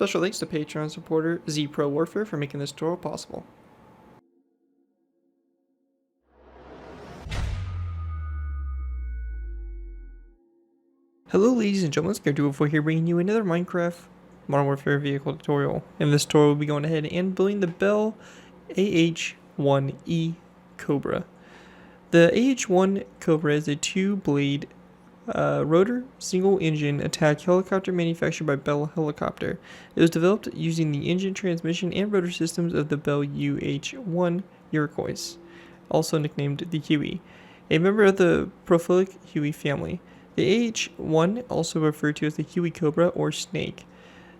Special thanks to Patreon supporter ZPro Warfare for making this tutorial possible. Hello ladies and gentlemen, it's Wolfy here bringing you another Minecraft Modern Warfare vehicle tutorial. In this tutorial we'll be going ahead and building the Bell AH-1E Cobra. The AH-1 Cobra is a two-blade rotor, single-engine attack helicopter manufactured by Bell Helicopter. It was developed using the engine, transmission, and rotor systems of the Bell UH-1 Iroquois, also nicknamed the Huey, a member of the prolific Huey family. The AH-1, also referred to as the Huey Cobra or Snake.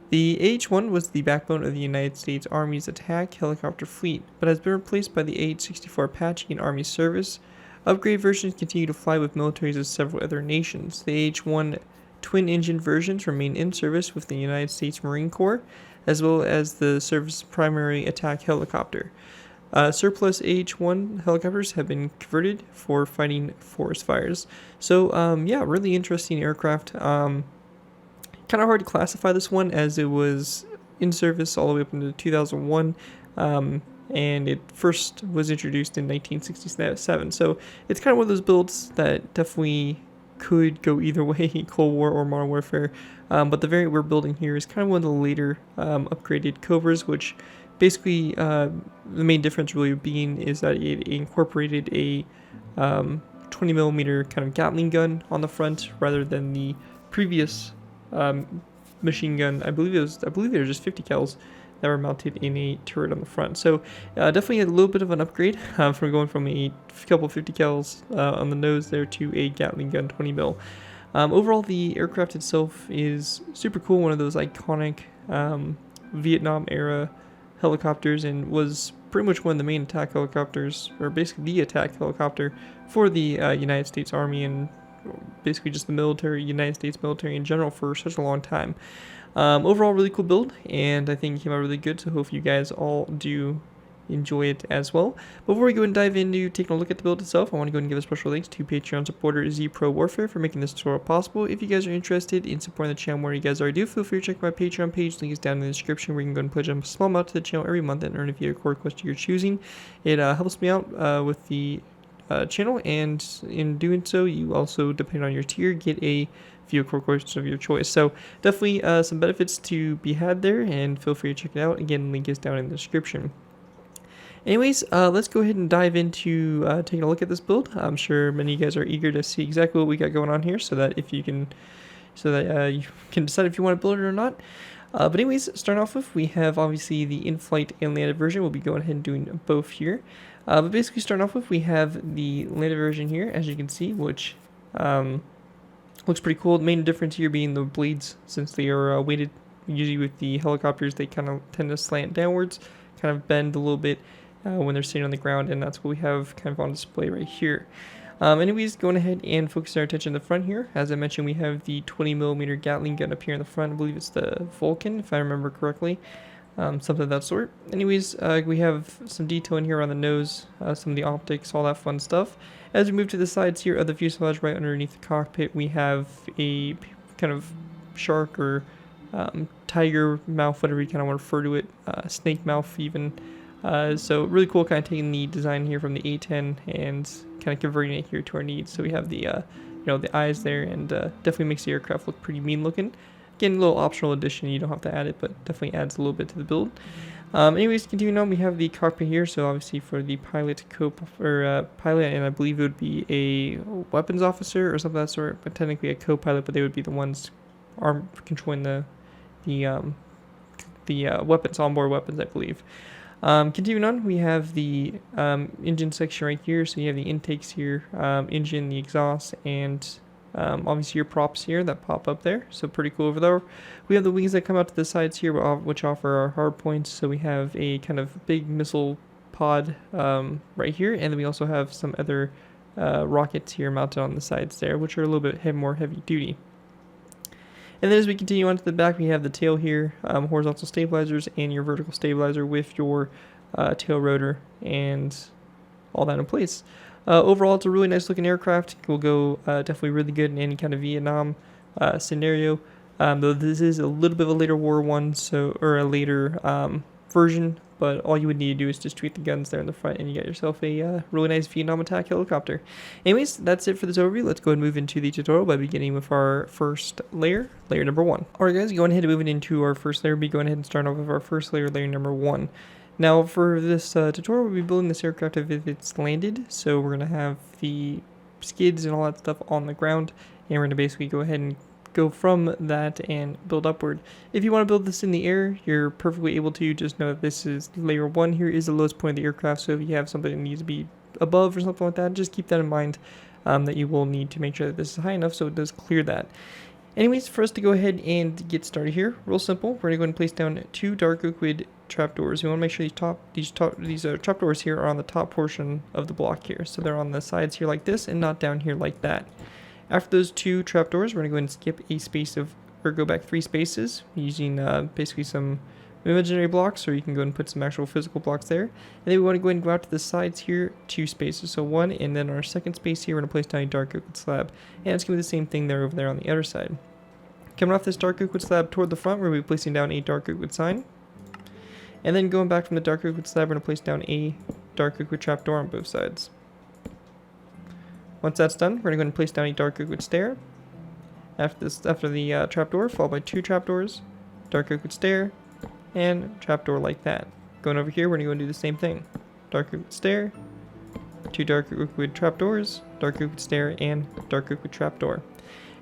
The AH-1 was the backbone of the United States Army's attack helicopter fleet, but has been replaced by the AH-64 Apache in Army service. Upgrade versions continue to fly with militaries of several other nations. The AH-1 twin-engine versions remain in service with the United States Marine Corps, as well as the service's primary attack helicopter. Surplus AH-1 helicopters have been converted for fighting forest fires. So, yeah, really interesting aircraft. Kind of hard to classify this one as it was in service all the way up into 2001. And it first was introduced in 1967. So it's kind of one of those builds that definitely could go either way, Cold War or Modern Warfare. But the variant we're building here is kind of one of the later upgraded Cobras, which basically the main difference really being is that it incorporated a 20mm kind of Gatling gun on the front rather than the previous machine gun. I believe they were just 50 cals that were mounted in a turret on the front. So definitely a little bit of an upgrade from going from a couple 50 cals on the nose there to a Gatling gun 20mm. Overall, the aircraft itself is super cool, one of those iconic Vietnam era helicopters, and was pretty much one of the main attack helicopters, or basically the attack helicopter for the United States Army and basically just the military, United States military in general for such a long time. Overall, really cool build, and I think it came out really good, so hope you guys all do enjoy it as well. Before we go and dive into taking a look at the build itself, I want to go and give a special thanks to Patreon supporter ZPro Warfare for making this tutorial possible. If you guys are interested in supporting the channel where you guys are, do feel free to check my Patreon page. Link is down in the description where you can go and pledge a small amount to the channel every month and earn a vehicle request you're choosing. It helps me out with the channel, and in doing so, you also, depending on your tier, get a vehicle request of your choice. So definitely some benefits to be had there, and feel free to check it out. Again, link is down in the description. Anyways, let's go ahead and dive into taking a look at this build. I'm sure many of you guys are eager to see exactly what we got going on here, so that you can decide if you want to build it or not. But anyways, starting off with, we have obviously the in-flight and landed version. We'll be going ahead and doing both here. But basically, starting off with, we have the landed version here, as you can see, which looks pretty cool. The main difference here being the blades, since they are weighted. Usually with the helicopters, they kind of tend to slant downwards, kind of bend a little bit when they're sitting on the ground, and that's what we have kind of on display right here. Anyways, going ahead and focus our attention on the front here. As I mentioned, we have the 20mm Gatling gun up here in the front. I believe it's the Vulcan, if I remember correctly. Something of that sort. Anyways, we have some detail in here on the nose, some of the optics, all that fun stuff. As we move to the sides here of the fuselage, right underneath the cockpit, we have a kind of shark or tiger mouth, whatever you kind of want to refer to it, snake mouth even. So really cool, kind of taking the design here from the A10 and kind of converting it here to our needs. So we have the the eyes there, and definitely makes the aircraft look pretty mean looking. Again, a little optional addition, you don't have to add it, but definitely adds a little bit to the build. Anyways, continuing on, we have the cockpit here. So obviously for the pilot, pilot, and I believe it would be a weapons officer or something of that sort, but technically a co-pilot, but they would be the ones controlling the weapons, onboard weapons, I believe. Continuing on, we have the engine section right here. So you have the intakes here, engine, the exhaust, and obviously your props here that pop up there. So pretty cool over there. We have the wings that come out to the sides here, which offer our hard points. So we have a kind of big missile pod right here, and then we also have some other rockets here mounted on the sides there, which are a little bit more heavy duty. And then as we continue on to the back, we have the tail here, horizontal stabilizers, and your vertical stabilizer with your tail rotor and all that in place. Overall, it's a really nice looking aircraft. It will go definitely really good in any kind of Vietnam scenario. Though this is a little bit of a later war one, or a later version, but all you would need to do is just tweak the guns there in the front and you get yourself a really nice Vietnam attack helicopter. Anyways, that's it for this overview. Let's go ahead and move into the tutorial by beginning with our first layer number 1. Alright guys, going ahead and moving into our first layer, we'll be going ahead and starting off with our first layer number 1. Now for this tutorial, we'll be building this aircraft if it's landed, so we're going to have the skids and all that stuff on the ground, and we're going to basically go ahead and go from that and build upward. If you want to build this in the air, you're perfectly able to. Just know that this is layer 1 here is the lowest point of the aircraft, so if you have something that needs to be above or something like that, just keep that in mind, that you will need to make sure that this is high enough so it does clear that. Anyways, for us to go ahead and get started here, real simple, we're going to go ahead and place down 2 dark liquid trapdoors. We want to make sure these trapdoors here are on the top portion of the block here, so they're on the sides here like this and not down here like that. After those 2 trapdoors, we're going to go ahead and skip a space or go back 3 spaces using basically some imaginary blocks, or you can go and put some actual physical blocks there. And then we want to go ahead and go out to the sides here 2 spaces, so 1, and then our second space here we're going to place down a dark liquid slab, and it's going to be the same thing there over there on the other side. Coming off this dark liquid slab toward the front, we're going to be placing down a dark liquid sign, and then going back from the dark liquid slab, we're going to place down a dark liquid trapdoor on both sides. Once that's done, we're going to go ahead and place down a dark liquid stair. After the trapdoor, followed by 2 trapdoors, dark liquid stair, and trapdoor like that. Going over here, we're going to go and do the same thing. Dark liquid stair, 2 dark liquid trapdoors, dark liquid stair, and dark liquid trapdoor.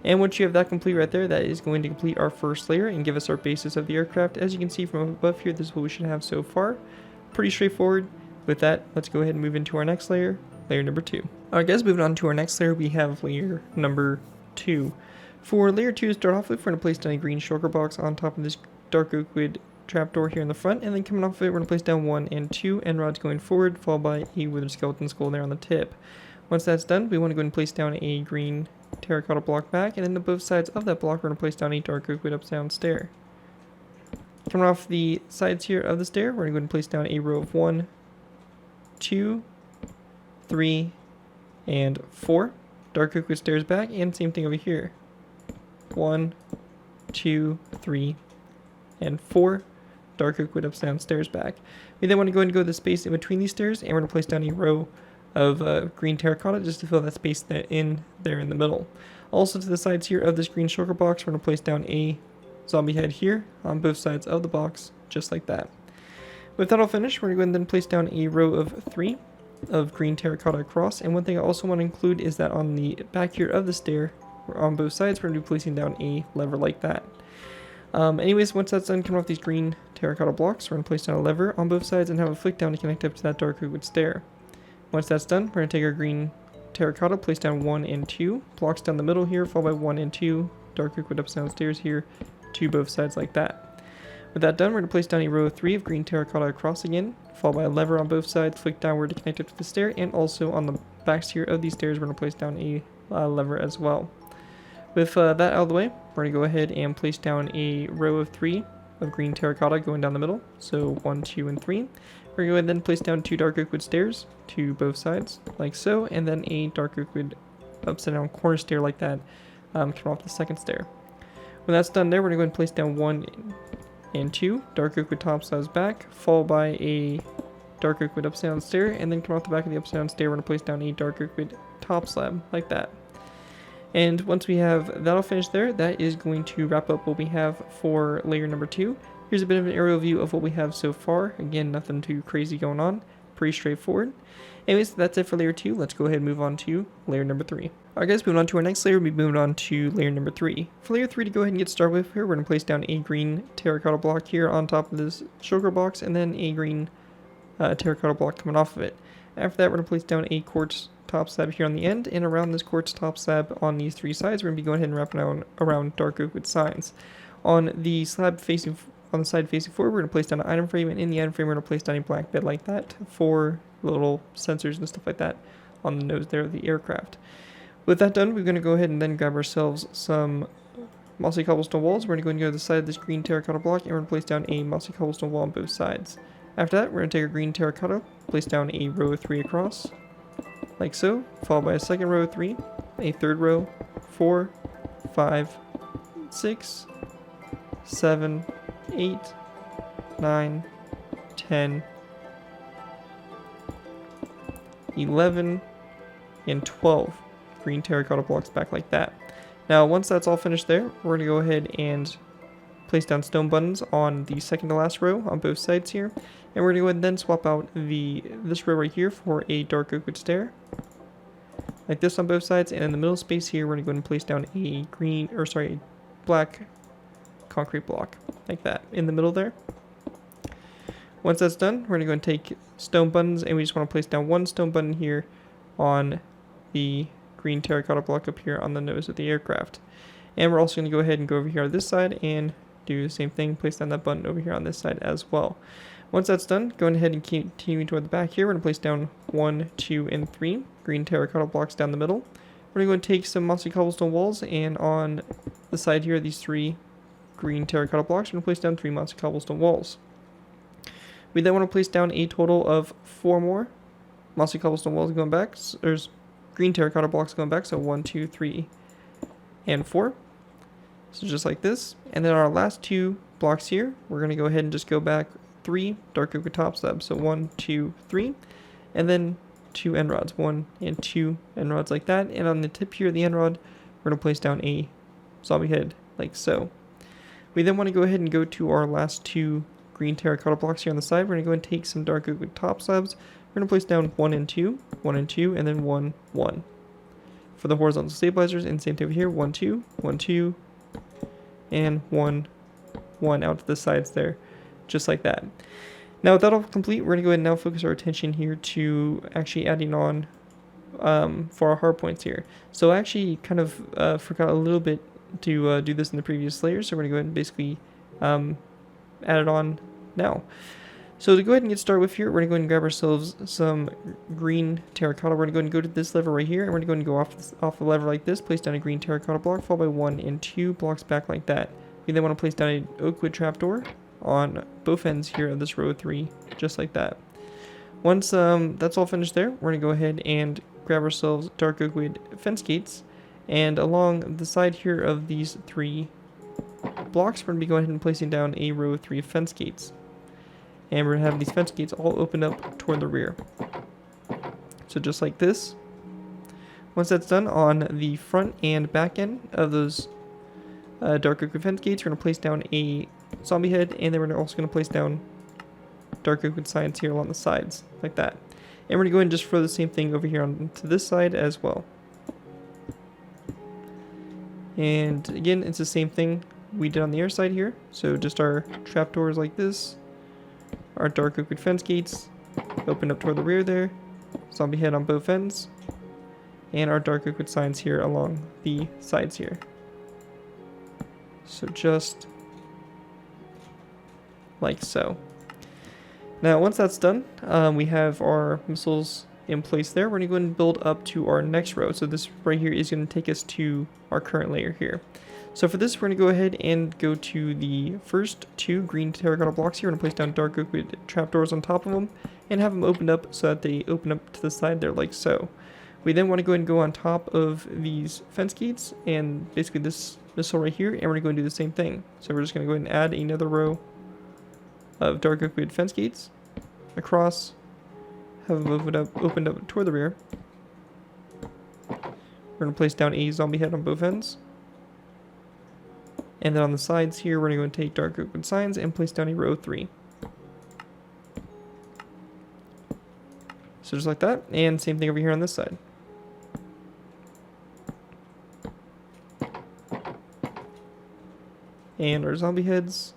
And once you have that complete right there, that is going to complete our first layer and give us our basis of the aircraft. As you can see from above here, this is what we should have so far. Pretty straightforward. With that, let's go ahead and move into our next layer number 2. Alright guys, moving on to our next layer, we have layer number 2. For layer 2 to start off with, we're going to place down a green shulker box on top of this dark liquid trapdoor here in the front, and then coming off of it, we're going to place down 1 and 2 end rods going forward, followed by a withered skeleton skull there on the tip. Once that's done, we want to go ahead and place down a green terracotta block back, and then to both sides of that block, we're going to place down a dark liquid upside stair. Coming off the sides here of the stair, we're going to go ahead and place down a row of 1, 2, 3, and 4 dark liquid stairs back, and same thing over here. 1, 2, 3, and 4 dark liquid upside stairs back. We then want to go ahead and go to the space in between these stairs, and we're going to place down a row of green terracotta just to fill that space there in the middle. Also to the sides here of this green shulker box, we're going to place down a zombie head here on both sides of the box, just like that. With that all finished, we're going to go ahead and then place down a row of 3 of green terracotta across, and one thing I also want to include is that on the back here of the stair, on both sides, we're going to be placing down a lever like that. Anyways, once that's done coming off these green terracotta blocks, we're going to place down a lever on both sides and have a flick down to connect up to that dark liquid stair. Once that's done, we're going to take our green terracotta, place down 1 and 2 blocks down the middle here, followed by 1 and 2 dark liquid upside stairs here to both sides like that. With that done, we're going to place down a row of 3 of green terracotta across again, followed by a lever on both sides, flick downward to connect up to the stair, and also on the backs here of these stairs, we're going to place down a lever as well. With that out of the way, we're going to go ahead and place down a row of 3 of green terracotta going down the middle, so 1, 2, and 3. We're going to go ahead and then place down 2 dark liquid stairs to both sides, like so, and then a dark liquid upside down corner stair like that, come off the second stair. When that's done there, we're going to go ahead and place down 1 and 2 dark liquid top sides back, followed by a dark liquid upside down stair, and then come off the back of the upside down stair, we're going to place down a dark liquid top slab like that. And once we have that all finished there, that is going to wrap up what we have for layer number 2. Here's a bit of an aerial view of what we have so far. Again, nothing too crazy going on. Pretty straightforward. Anyways, that's it for layer 2. Let's go ahead and move on to layer number 3. Alright guys, moving on to our next layer, we'll be moving on to layer number 3. For layer 3 to go ahead and get started with here, we're going to place down a green terracotta block here on top of this shulker box, and then a green terracotta block coming off of it. After that, we're going to place down a quartz top slab here on the end, and around this quartz top slab on these 3 sides, we're going to be going ahead and wrapping around dark liquid signs. On the slab facing on the side facing forward, we're going to place down an item frame, and in the item frame, we're going to place down a black bed like that for little sensors and stuff like that on the nose there of the aircraft. With that done, we're going to go ahead and then grab ourselves some mossy cobblestone walls. We're going to go and go to the side of this green terracotta block, and we're going to place down a mossy cobblestone wall on both sides. After that, we're going to take our green terracotta, place down a row of 3 across, like so, followed by a second row of 3, a third row, 4, 5, 6, 7, 8, 9, 10, 11, and 12 green terracotta blocks back like that. Now, once that's all finished there, we're going to go ahead and place down stone buttons on the second to last row on both sides here. And we're going to go ahead and then swap out this row right here for a dark oak wood stair, like this on both sides. And in the middle space here, we're going to go ahead and place down a black concrete block, like that, in the middle there. Once that's done, we're going to go and take stone buttons, and we just want to place down one stone button here on the green terracotta block up here on the nose of the aircraft. And we're also going to go ahead and go over here on this side and do the same thing, place down that button over here on this side as well. Once that's done, going ahead and continuing toward the back here, we're going to place down 1, 2, and 3 green terracotta blocks down the middle. We're going to go and take some mossy cobblestone walls, and on the side here, these 3 green terracotta blocks, we're going to place down 3 mossy cobblestone walls. We then want to place down a total of 4 more mossy cobblestone walls going back. So there's green terracotta blocks going back, so 1, 2, 3, and 4. So just like this. And then our last 2 blocks here, we're going to go ahead and just go back 3 dark oak top slabs. So 1, 2, 3, and then 2 end rods. 1 and 2 end rods like that. And on the tip here of the end rod, we're going to place down a zombie head like so. We then want to go ahead and go to our last 2 green terracotta blocks here on the side. We're going to go and take some dark oak top slabs. We're going to place down 1 and 2, 1 and 2, and then 1, 1. For the horizontal stabilizers, and same thing over here, 1, 2, 1, 2, and 1, 1 out to the sides there, just like that. Now with that all complete, we're going to go ahead and now focus our attention here to actually adding on for our hard points here. So I actually kind of forgot a little bit to do this in the previous layers, so we're going to go ahead and basically add it on now. So to go ahead and get started with here, we're going to go ahead and grab ourselves some green terracotta. We're going to go ahead and go to this lever right here, and we're going to go ahead and go off the lever like this, place down a green terracotta block, followed by 1 and 2 blocks back like that. We then want to place down an oak wood trapdoor on both ends here of this row 3, just like that. Once that's all finished there, we're going to go ahead and grab ourselves dark oak wood fence gates, and along the side here of these 3 blocks, we're going to be going ahead and placing down a row of 3 fence gates. And we're going to have these fence gates all opened up toward the rear. So just like this. Once that's done, on the front and back end of those dark oak wood fence gates, we're going to place down a zombie head, and then we're also going to place down dark oak wood signs here along the sides, like that. And we're going to go ahead and just throw the same thing over here onto this side as well. And again, it's the same thing we did on the air side here. So just our trapdoors like this. Our dark oak wood fence gates open up toward the rear there, zombie head on both ends, and our dark oak wood signs here along the sides here. So just like so. Now once that's done, we have our missiles in place there. We're going to go ahead and build up to our next row. So this right here is going to take us to our current layer here. So for this, we're going to go ahead and go to the first 2 green terracotta blocks here. We're going to place down dark oak wood trapdoors on top of them and have them opened up so that they open up to the side there like so. We then want to go ahead and go on top of these fence gates and basically this missile right here, and we're going to go and do the same thing. So we're just going to go ahead and add another row of dark oak wood fence gates across, have them opened up toward the rear. We're going to place down a zombie head on both ends. And then on the sides here, we're going to go and take dark oak wood signs and place down a row 3. So just like that, and same thing over here on this side. And our zombie heads.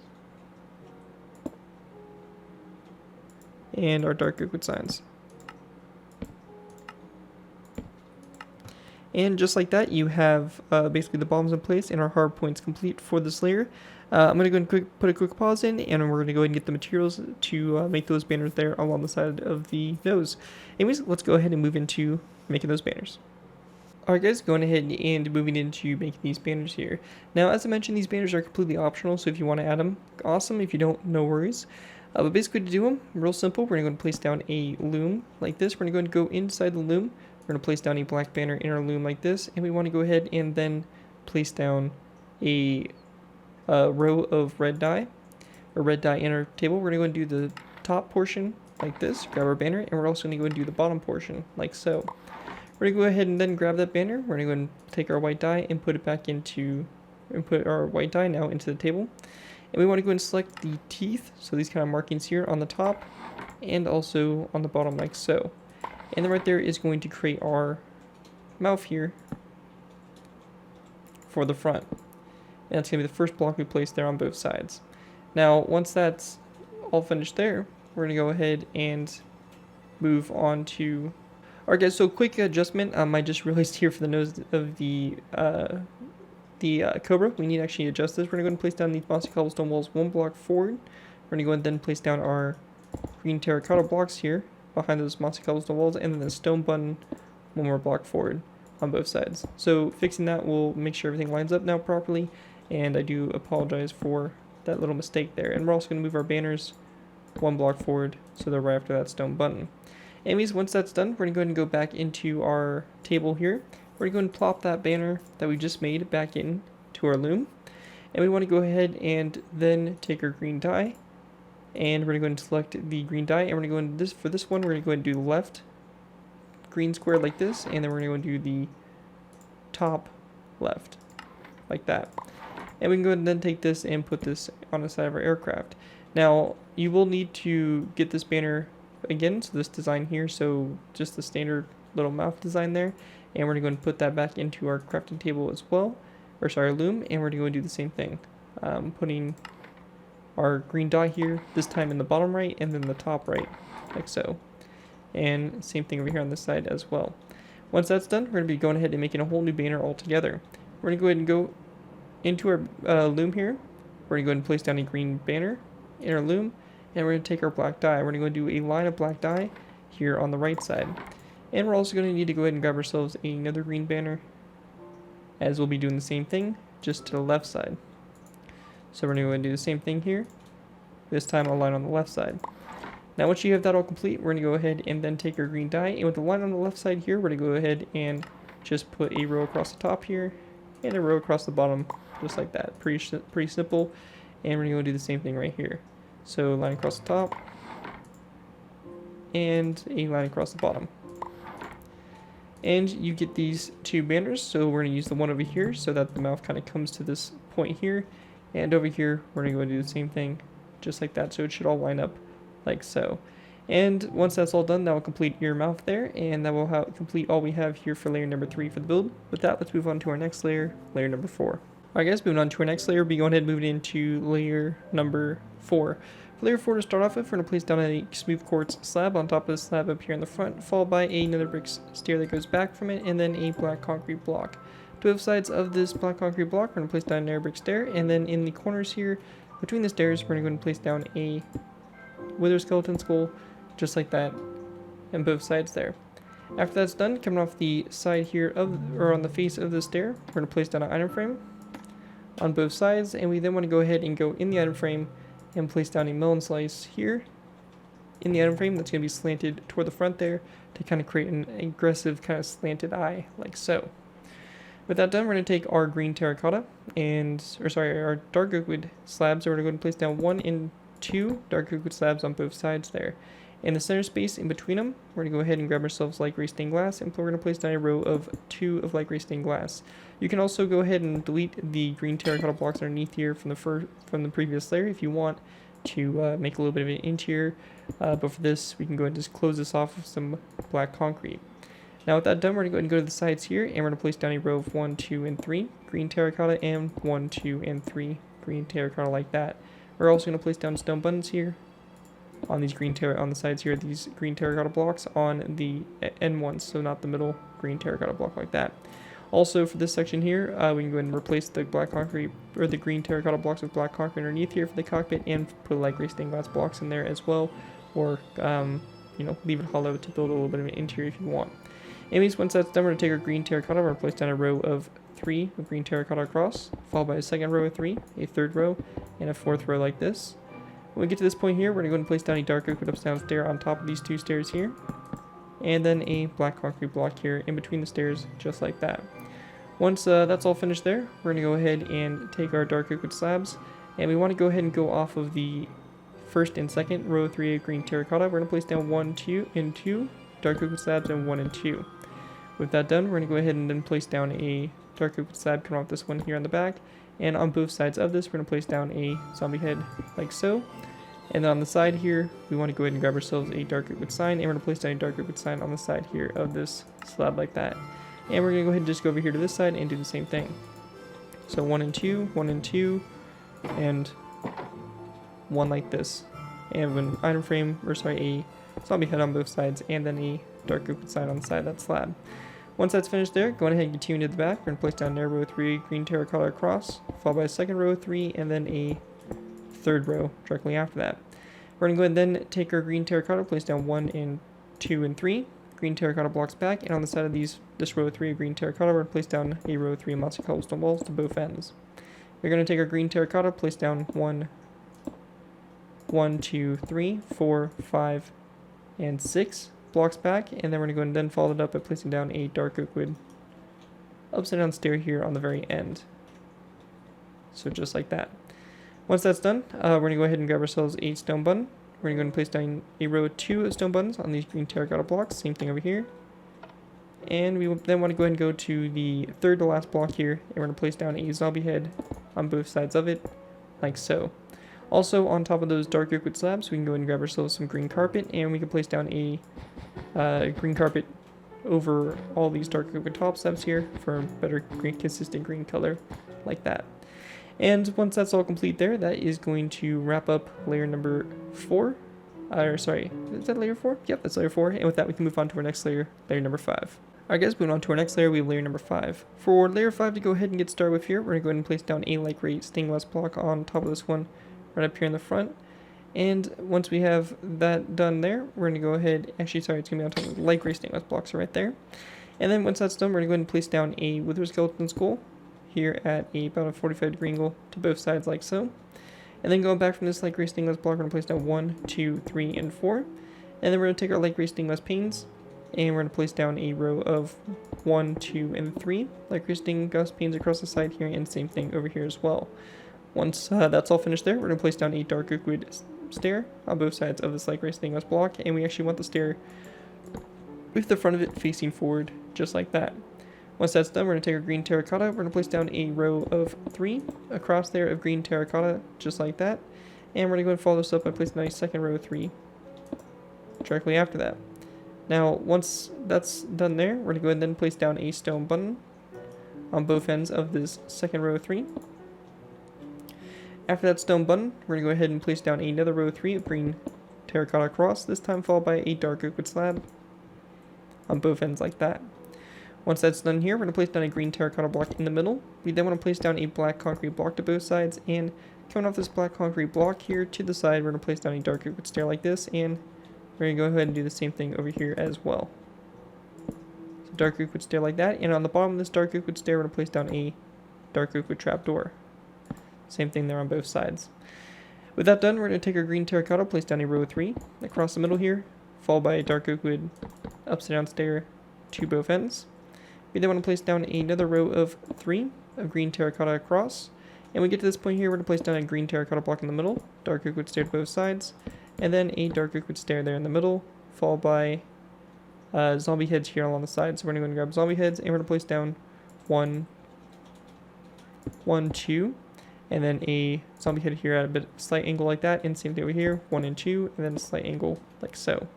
And our dark oak wood signs. And just like that, you have basically the bombs in place and our hard points complete for this layer. I'm going to go and put a quick pause in, and we're going to go ahead and get the materials to make those banners there along the side of the nose. Anyways, let's go ahead and move into making those banners. Alright guys, going ahead and moving into making these banners here. Now, as I mentioned, these banners are completely optional, so if you want to add them, awesome. If you don't, no worries. But basically to do them, real simple, we're going to go and place down a loom like this. We're going to go inside the loom. We're going to place down a black banner in our loom like this, and we want to go ahead and then place down a row of red dye, or red dye in our table. We're going to go and do the top portion like this, grab our banner, and we're also going to go and do the bottom portion like so. We're going to go ahead and then grab that banner. We're going to go and take our white dye and put it back into, and put our white dye now into the table. And we want to go and select the teeth, so these kind of markings here on the top and also on the bottom like so. And then right there is going to create our mouth here for the front. And that's going to be the first block we place there on both sides. Now, once that's all finished there, we're going to go ahead and move on to... Alright guys, so quick adjustment. I just realized here for the nose of the Cobra, we need to actually adjust this. We're going to go and place down these mossy cobblestone walls one block forward. We're going to go and then place down our green terracotta blocks here behind those mossy cobblestone walls, and then the stone button one more block forward on both sides. So fixing that will make sure everything lines up now properly, and I do apologize for that little mistake there. And we're also going to move our banners one block forward so they're right after that stone button. Anyways, once that's done, we're going to go ahead and go back into our table here. We're going to go and plop that banner that we just made back in to our loom. And we want to go ahead and then take our green dye. And we're going to go and select the green dye. And we're going to go into this, for this one, we're going to go ahead and do the left green square like this. And then we're going to go and do the top left like that. And we can go ahead and then take this and put this on the side of our aircraft. Now, you will need to get this banner again, so this design here, so just the standard little mouth design there, and we're going to go and put that back into our crafting table as well, or sorry, loom, and we're going to go and do the same thing, putting our green dye here, this time in the bottom right, and then the top right, like so, and same thing over here on this side as well. Once that's done, we're going to be going ahead and making a whole new banner altogether. We're going to go ahead and go into our loom here. We're going to go ahead and place down a green banner in our loom, and we're going to take our black dye. We're going to go do a line of black dye here on the right side. And we're also going to need to go ahead and grab ourselves another green banner, as we'll be doing the same thing, just to the left side. So we're going to go ahead and do the same thing here, this time a line on the left side. Now once you have that all complete, we're going to go ahead and then take our green dye, and with the line on the left side here, we're going to go ahead and just put a row across the top here, and a row across the bottom, just like that. Pretty simple, and we're going to go do the same thing right here. So line across the top, and a line across the bottom. And you get these two banners, so we're going to use the one over here so that the mouth kind of comes to this point here. And over here, we're going to go do the same thing, just like that, so it should all line up like so. And once that's all done, that will complete your mouth there, and that will complete all we have here for layer number 3 for the build. With that, let's move on to our next layer, layer number 4. Alright guys, moving on to our next layer, we'll be going ahead and moving into layer number 4. For layer 4 to start off with, we're going to place down a smooth quartz slab on top of the slab up here in the front, followed by another brick stair that goes back from it, and then a black concrete block. To both sides of this black concrete block, we're going to place down another brick stair, and then in the corners here, between the stairs, we're going to go and place down a wither skeleton skull, just like that, and both sides there. After that's done, coming off the side here or on the face of the stair, we're going to place down an item frame on both sides, and we then want to go ahead and go in the item frame and place down a melon slice here in the item frame that's going to be slanted toward the front there to kind of create an aggressive kind of slanted eye like so. With that done, we're going to take our green terracotta our dark oak wood slabs, and we're going to go ahead and place down 1 and 2 dark oak wood slabs on both sides there. In the center space in between them, we're going to go ahead and grab ourselves light gray stained glass, and we're going to place down a row of 2 of light gray stained glass. You can also go ahead and delete the green terracotta blocks underneath here from the previous layer if you want to make a little bit of an interior. But for this, we can go ahead and just close this off with some black concrete. Now with that done, we're going to go ahead and go to the sides here, and we're going to place down a row of 1, 2, and 3 green terracotta, and 1, 2, and 3 green terracotta like that. We're also going to place down stone buttons here on these on the sides here, these green terracotta blocks on the end ones, so not the middle green terracotta block like that. Also for this section here, we can go ahead and replace the black concrete or the green terracotta blocks with black concrete underneath here for the cockpit, and put light gray stained glass blocks in there as well, or leave it hollow to build a little bit of an interior if you want. Anyways, once that's done, we're going to take our green terracotta, we're going to place down a row of 3 of green terracotta across, followed by a second row of 3, a third row, and a fourth row like this. When we get to this point here, we're going to go and place down a dark oak wood upstairs stair on top of these 2 stairs here, and then a black concrete block here in between the stairs, just like that. Once that's all finished there, we're going to go ahead and take our dark oak wood slabs, and we want to go ahead and go off of the first and second row 3 of green terracotta. We're going to place down 1, 2, and 2 dark oak wood slabs, and 1 and 2. With that done, we're going to go ahead and then place down a dark oak wood slab coming off this one here on the back, and on both sides of this, we're going to place down a zombie head like so. And then on the side here, we want to go ahead and grab ourselves a dark oak wood sign, and we're going to place down a dark oak wood sign on the side here of this slab like that. And we're going to go ahead and just go over here to this side and do the same thing. So 1 and 2, 1 and 2, and 1 like this. And an item frame, or sorry, a zombie head on both sides, and then a dark oak wood sign on the side of that slab. Once that's finished there, go ahead and continue to the back. We're going to place down there row 3 green terracotta across, followed by a second row 3, and then a third row directly after that. We're going to go ahead and then take our green terracotta, place down 1 and 2 and 3. Green terracotta blocks back, and on the side of this row 3 of green terracotta, we're going to place down a row 3 of mossy cobblestone walls to both ends. We're going to take our green terracotta, place down 1, 2, 3, 4, 5, and 6 blocks back, and then we're going to go ahead and then follow it up by placing down a dark oak wood upside down stair here on the very end. So just like that. Once that's done, we're going to go ahead and grab ourselves a stone button. We're going to go and place down a row 2 of stone buttons on these green terracotta blocks. Same thing over here. And we then want to go ahead and go to the third to last block here, and we're going to place down a zombie head on both sides of it, like so. Also, on top of those dark oak wood slabs, we can go ahead and grab ourselves some green carpet, and we can place down a green carpet over all these dark oak wood top slabs here for a better green, consistent green color, like that. And once that's all complete there, that is going to wrap up layer number 4. Or sorry, is that layer 4? Yep, that's layer 4. And with that, we can move on to our next layer, layer number 5. Alright guys, moving on to our next layer, we have layer number 5. For layer 5 to go ahead and get started with here, we're going to go ahead and place down a light gray stained glass block on top of this one, right up here in the front. And once we have that done there, we're going to go ahead, actually sorry, it's going to be on top of the light gray stained glass blocks right there. And then once that's done, we're going to go ahead and place down a wither skeleton skull here at about a 45-degree angle to both sides like so. And then going back from this light gray stained glass block, we're going to place down 1, 2, 3, and 4. And then we're going to take our light gray stained glass panes, and we're going to place down a row of 1, 2, and 3 light gray stained glass panes across the side here, and same thing over here as well. Once that's all finished there, we're going to place down a dark oak wood stair on both sides of this light gray stained glass block, and we actually want the stair with the front of it facing forward, just like that. Once that's done, we're going to take our green terracotta, we're going to place down a row of 3 across there of green terracotta, just like that. And we're going to go and follow this up by placing down a second row of 3 directly after that. Now, once that's done there, we're going to go ahead and then place down a stone button on both ends of this second row of 3. After that stone button, we're going to go ahead and place down another row of 3 of green terracotta across, this time followed by a dark oak wood slab on both ends like that. Once that's done here, we're going to place down a green terracotta block in the middle. We then want to place down a black concrete block to both sides, and coming off this black concrete block here to the side, we're going to place down a dark oak wood stair like this, and we're going to go ahead and do the same thing over here as well. So dark oak wood stair like that, and on the bottom of this dark oak wood stair, we're going to place down a dark oak wood trapdoor. Same thing there on both sides. With that done, we're going to take our green terracotta, place down a row of 3 across the middle here, followed by a dark oak wood upside down stair to both ends. We then want to place down another row of 3 of green terracotta across. And we get to this point here, we're going to place down a green terracotta block in the middle, dark oak wood stair to both sides, and then a dark oak wood stair there in the middle, followed by zombie heads here along the side. So we're going to go and grab zombie heads, and we're going to place down 1, 2, and then a zombie head here at a bit slight angle like that, and same thing over here, 1 and 2, and then a slight angle like so.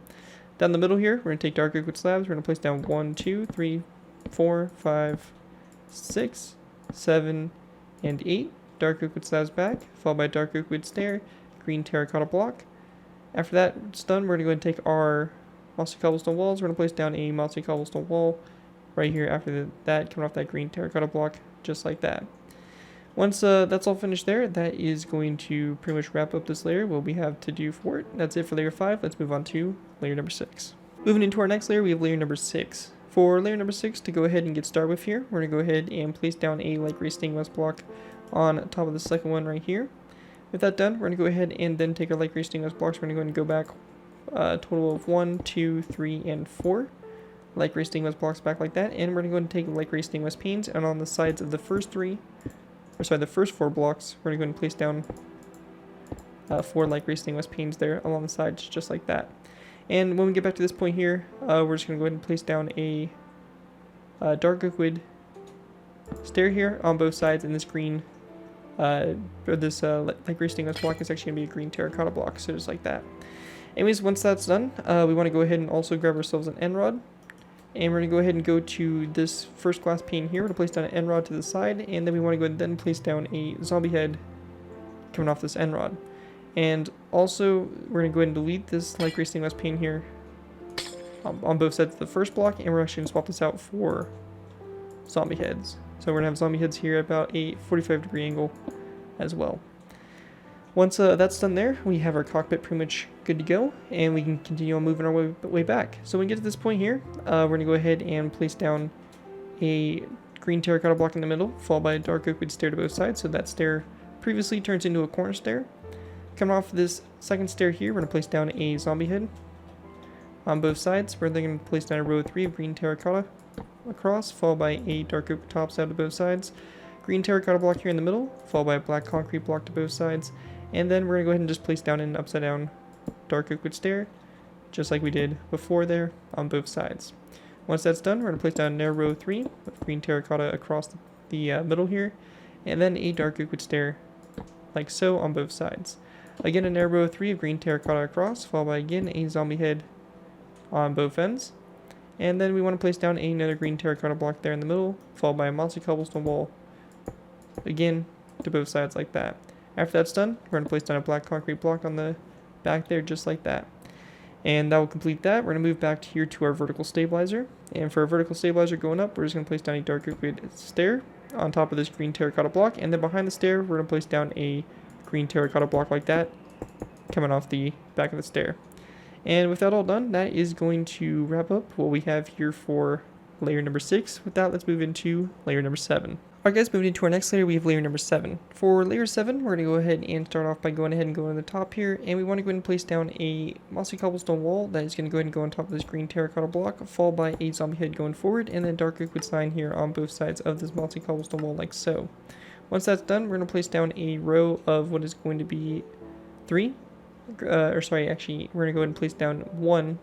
Down the middle here, we're going to take dark oak wood slabs, we're going to place down 1, 2, 3, 4, 5, 6, 7, and 8 dark oak wood slabs back, followed by dark oak wood stair, green terracotta block. After that's done, we're going to go ahead and take our mossy cobblestone walls. We're going to place down a mossy cobblestone wall right here after that, coming off that green terracotta block, just like that. Once that's all finished there, that is going to pretty much wrap up this layer, what we have to do for it. That's it for layer 5. Let's move on to layer number 6. Moving into our next layer, we have layer number 6. For layer number 6, to go ahead and get started with here, we're going to go ahead and place down a light gray stained glass block on top of the second one right here. With that done, we're going to go ahead and then take our light gray stained glass blocks. We're going to go ahead and go back a total of 1, 2, 3, and 4 light gray stained glass blocks back like that, and we're going to go ahead and take light gray stained glass panes, and on the sides of the first the first 4 blocks, we're going to go ahead and place down 4 light gray stained glass panes there along the sides, just like that. And when we get back to this point here, we're just going to go ahead and place down a dark oak wood stair here on both sides, and this green, light gray stained glass block is actually going to be a green terracotta block, so just like that. Anyways, once that's done, we want to go ahead and also grab ourselves an end rod. And we're going to go ahead and go to this first glass pane here. We're going to place down an end rod to the side, and then we want to go ahead and then place down a zombie head coming off this end rod. And also, we're going to go ahead and delete this light gray stained glass pane here on both sides of the first block, and we're actually going to swap this out for zombie heads. So we're going to have zombie heads here at about a 45-degree angle as well. Once that's done there, we have our cockpit pretty much good to go, and we can continue on moving our way back. So when we get to this point here, we're going to go ahead and place down a green terracotta block in the middle, followed by a dark oak wood stair to both sides, so that stair previously turns into a corner stair. Coming off this second stair here, we're going to place down a zombie head on both sides. We're then going to place down a row of 3 of green terracotta across, followed by a dark oak top side to both sides. Green terracotta block here in the middle, followed by a black concrete block to both sides. And then we're going to go ahead and just place down an upside down dark oak wood stair, just like we did before there on both sides. Once that's done, we're going to place down another row 3 with green terracotta across the middle here, and then a dark oak wood stair like so on both sides. Again, another row 3 of green terracotta across, followed by again a zombie head on both ends. And then we want to place down another green terracotta block there in the middle, followed by a mossy cobblestone wall again to both sides like that. After that's done, we're going to place down a black concrete block on the back there, just like that. And that will complete that. We're going to move back here to our vertical stabilizer. And for our vertical stabilizer going up, we're just going to place down a dark oak wood stair on top of this green terracotta block. And then behind the stair, we're going to place down a green terracotta block like that, coming off the back of the stair. And with that all done, that is going to wrap up what we have here for layer number 6. With that, let's move into layer number 7. Alright guys, moving into our next layer, we have layer number 7. For layer 7, we're going to go ahead and start off by going ahead and going to the top here, and we want to go ahead and place down a mossy cobblestone wall that is going to go ahead and go on top of this green terracotta block, followed by a zombie head going forward, and then dark oak wood sign here on both sides of this mossy cobblestone wall like so. Once that's done, we're going to place down a row of what is going to be 3, we're going to go ahead and place down 1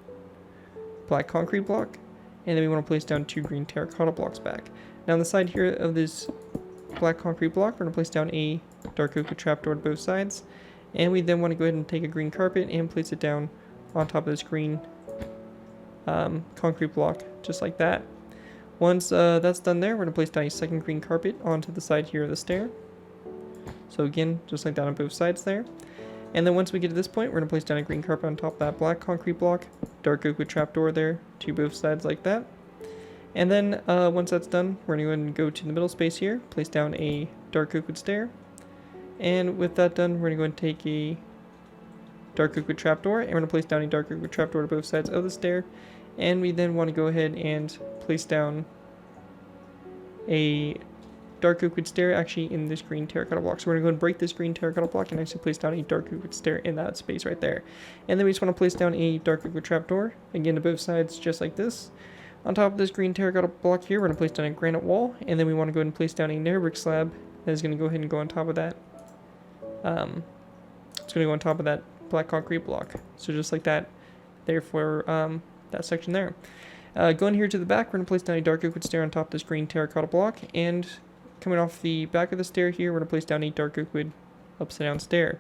black concrete block, and then we want to place down 2 green terracotta blocks back. Now on the side here of this black concrete block, we're going to place down a dark oak wood trapdoor to both sides, and we then want to go ahead and take a green carpet and place it down on top of this green concrete block, just like that. Once that's done there, we're going to place down a second green carpet onto the side here of the stair. So again, just like that on both sides there. And then once we get to this point, we're going to place down a green carpet on top of that black concrete block, dark oak wood trapdoor there to both sides like that. And then once that's done, we're going to go ahead and go to the middle space here, place down a dark oak wood stair. And with that done, we're going to go and take a dark oak wood trapdoor, and we're going to place down a dark oak wood trapdoor to both sides of the stair. And we then want to go ahead and place down a dark oak wood stair actually in this green terracotta block. So we're going to go and break this green terracotta block and actually place down a dark oak wood stair in that space right there. And then we just want to place down a dark oak wood trapdoor, again to both sides just like this. On top of this green terracotta block here, we're going to place down a granite wall, and then we want to go ahead and place down a nether brick slab that is going to go ahead and go on top of that. It's going to go on top of that black concrete block. So just like that, therefore that section there. Going here to the back, we're going to place down a dark oak wood stair on top of this green terracotta block, and coming off the back of the stair here, we're going to place down a dark oak wood upside down stair.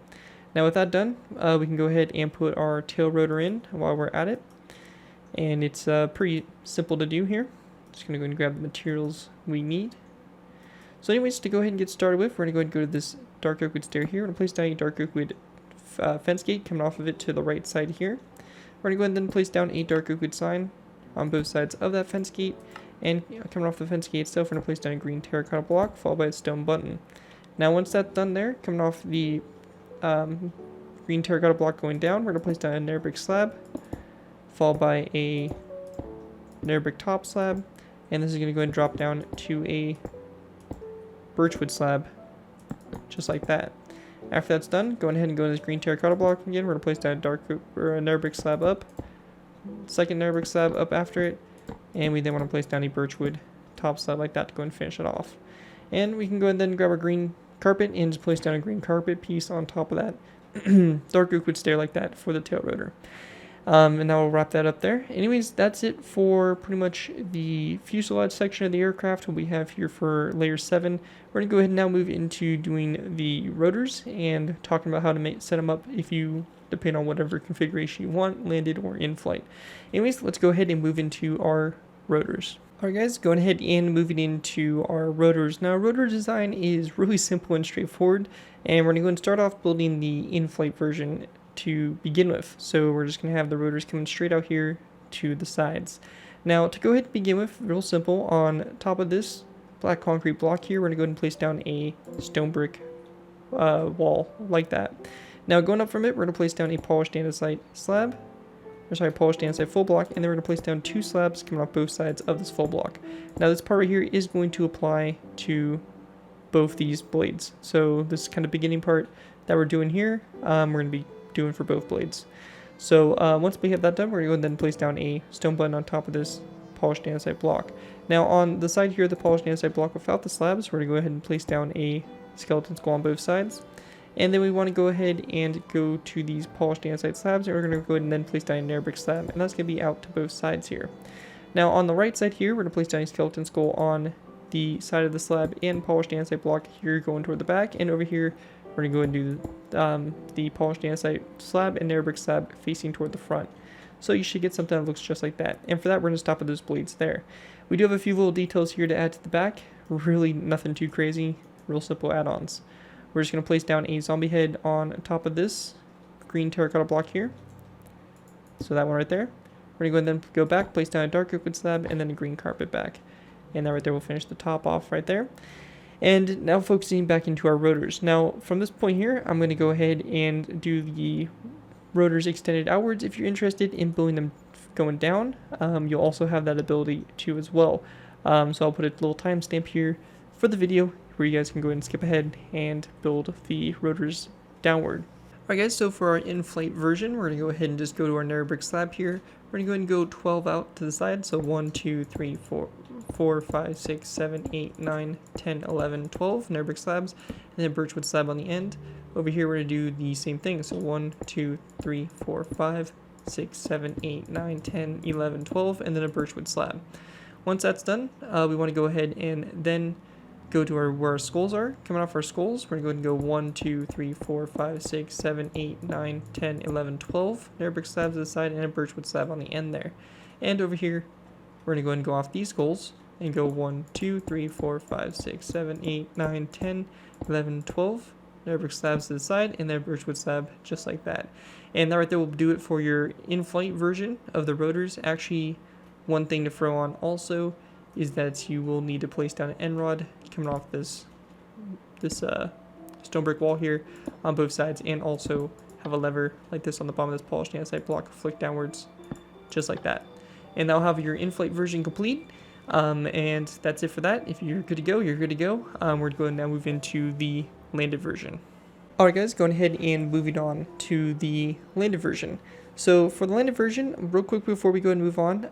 Now with that done, we can go ahead and put our tail rotor in while we're at it. And it's pretty simple to do here. Just going to go and grab the materials we need. So anyways, to go ahead and get started with, we're going to go ahead and go to this dark oak wood stair here. We're going to place down a dark oak wood fence gate coming off of it to the right side here. We're going to go ahead and then place down a dark oak wood sign on both sides of that fence gate. And coming off the fence gate itself, we're going to place down a green terracotta block followed by a stone button. Now once that's done there, coming off the green terracotta block going down, we're going to place down a nether brick slab, followed by a nether brick top slab, and this is going to go ahead and drop down to a birchwood slab, just like that. After that's done, go ahead and go to this green terracotta block again. We're going to place down a nether brick slab up, second nether brick slab up after it, And we then want to place down a birchwood top slab like that to go and finish it off. And we can go and then grab our green carpet and just place down a green carpet piece on top of that dark oak wood stair like that for the tail rotor. And now we'll wrap that up there. Anyways, that's it for pretty much the fuselage section of the aircraft. What we have here for layer 7. We're going to go ahead and now move into doing the rotors and talking about how to set them up if you depend on whatever configuration you want, landed or in flight. Anyways, let's go ahead and move into our rotors. Alright guys, going ahead and moving into our rotors. Now rotor design is really simple and straightforward, and we're going to go and start off building the in-flight version to begin with. So we're just going to have the rotors coming straight out here to the sides. Now to go ahead and begin with, real simple, on top of this black concrete block here, we're going to go ahead and place down a stone brick wall like that. Now going up from it, we're going to place down a polished andesite slab, polished andesite full block, and then we're going to place down 2 slabs coming off both sides of this full block. Now this part right here is going to apply to both these blades. So this kind of beginning part that we're doing here, we're going to be doing for both blades. So once we have that done, we're going to go and then place down a stone blend on top of this polished andesite block. Now on the side here of the polished andesite block without the slabs, we're going to go ahead and place down a skeleton skull on both sides. And then we want to go ahead and go to these polished andesite slabs, and we're going to go ahead and then place down an air brick slab, and that's going to be out to both sides here. Now on the right side here, we're going to place down a skeleton skull on the side of the slab and polished andesite block here going toward the back, and over here we're going to go and do the polished andesite slab and air brick slab facing toward the front. So you should get something that looks just like that, and for that we're going to stop at those blades there. We do have a few little details here to add to the back, really nothing too crazy, real simple add-ons. We're just going to place down a zombie head on top of this green terracotta block here. So that one right there. We're going to go and then go back, place down a dark oak wood slab, and then a green carpet back. And that right there will finish the top off right there. And now focusing back into our rotors. Now from this point here, I'm going to go ahead and do the rotors extended outwards. If you're interested in building them going down, you'll also have that ability too as well. So I'll put a little timestamp here for the video where you guys can go ahead and skip ahead and build the rotors downward. Alright guys, so for our in-flight version, we're going to go ahead and just go to our narrow brick slab here. We're going to go ahead and go 12 out to the side, so 1, 2, 3, 4, 5, 6, 7, 8, 9, 10, 11, 12 narrow brick slabs, and then birchwood slab on the end. Over here we're going to do the same thing, so 1, 2, 3, 4, 5, 6, 7, 8, 9, 10, 11, 12, and then a birchwood slab. Once that's done, we want to go ahead and then go to where our skulls are. Coming off our skulls, we're going to go 1, 2, 3, 4, 5, 6, 7, 8, 9, 10, 11, 12 narrow brick slabs to the side and a birchwood slab on the end there. And over here, we're going to go ahead and go off these skulls and go 1, 2, 3, 4, 5, 6, 7, 8, 9, 10, 11, 12 narrow brick slabs to the side and then a birchwood slab just like that. And that right there will do it for your in-flight version of the rotors. Actually, one thing to throw on also is that you will need to place down an end rod coming off this stone brick wall here on both sides, and also have a lever like this on the bottom of this polished andesite block flick downwards just like that. And that'll have your in-flight version complete, and that's it for that. If you're good to go, you're good to go. We're going to now move into the landed version. Alright guys, going ahead and moving on to the landed version. So for the landed version, real quick before we go and move on,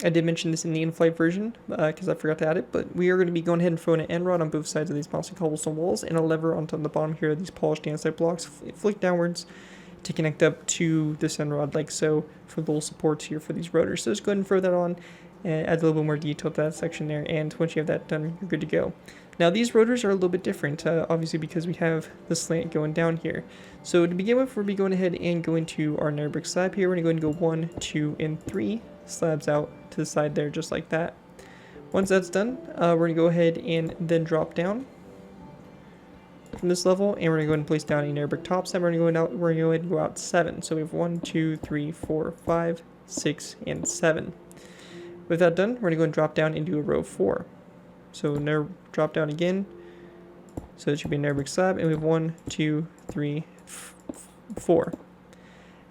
I did mention this in the in-flight version because I forgot to add it, but we are going to be going ahead and throwing an end rod on both sides of these mossy cobblestone walls and a lever onto the bottom here of these polished andesite blocks flick downwards to connect up to this end rod like so for the little supports here for these rotors. So just go ahead and throw that on and add a little bit more detail to that section there, and once you have that done, you're good to go. Now these rotors are a little bit different, obviously because we have the slant going down here. So to begin with, we'll be going ahead and going to our narrow brick slab here. We're going to go ahead and go 1, 2, and 3 slabs out to the side there, just like that. Once that's done, we're going to go ahead and then drop down from this level, and we're going to go ahead and place down a narrow brick top slab. We're going to go ahead and go out 7. So we have 1, 2, 3, 4, 5, 6, and 7. With that done, we're going to go and drop down into a row 4. So narrow drop down again. So it should be a narrow brick slab, and we have 1, 2, 3, 4.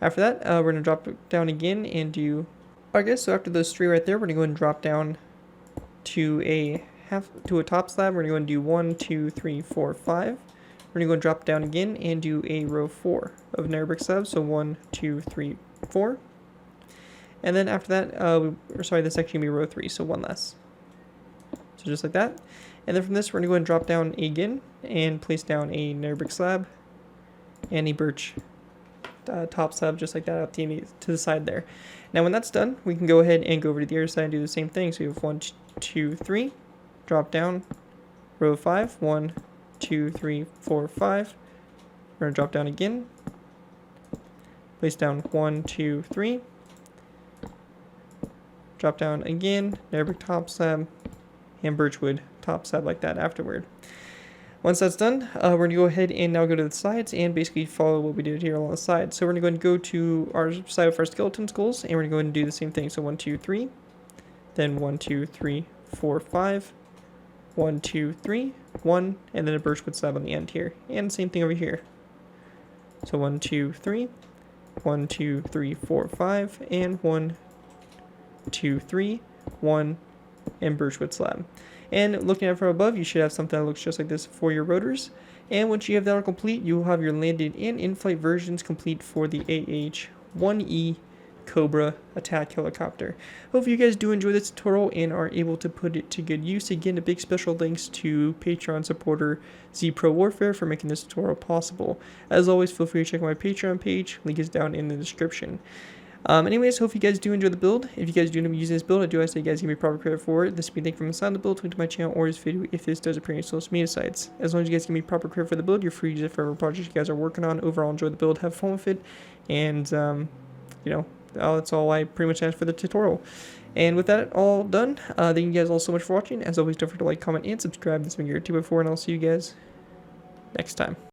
After that, we're going to drop down again and do. Alright guys, so after those 3 right there, we're going to go and drop down to a top slab. We're going to go and do 1, 2, 3, 4, 5. We're going to go and drop down again and do a row 4 of narrow brick slabs. So 1, 2, 3, 4. And then after that, this actually gonna be row 3, so 1 less. So just like that. And then from this, we're gonna go ahead and drop down again and place down a nether brick slab and a birch top slab, just like that, up to the side there. Now when that's done, we can go ahead and go over to the other side and do the same thing. So we have 1, 2, 3, drop down, row 5, 1, 2, 3, 4, 5. We're gonna drop down again, place down 1, 2, 3, drop down again, nether brick top slab, and birchwood top slab like that afterward. Once that's done, we're going to go ahead and now go to the sides and basically follow what we did here along the side. So we're going to go and go to our side of our skeleton skulls, and we're going to go ahead and do the same thing. So 1, 2, 3, then 1, 2, 3, 4, 5, 1, 2, 3, 1, and then a birchwood slab on the end here. And same thing over here. So 1, 2, 3, 1, 2, 3, 4, 5, and 1, 2, 3, 1, and birchwood slab. And looking at it from above, you should have something that looks just like this for your rotors. And once you have that all complete, you will have your landed and in-flight versions complete for the AH-1E Cobra attack helicopter. Hope you guys do enjoy this tutorial and are able to put it to good use. Again, a big special thanks to Patreon supporter ZPro Warfare for making this tutorial possible. As always, feel free to check my Patreon page. Link is down in the description. Anyways, hope you guys do enjoy the build. If you guys do end up using this build, I do ask that you guys give me proper credit for it. This will be linked from the side of the build, link to my channel, or this video if this does appear on social media sites. As long as you guys give me proper credit for the build, you're free to use it for whatever project you guys are working on. Overall, enjoy the build, have fun with it, and, that's all I pretty much asked for the tutorial. And with that all done, thank you guys all so much for watching. As always, don't forget to like, comment, and subscribe. This has been Jerick 2x4, and I'll see you guys next time.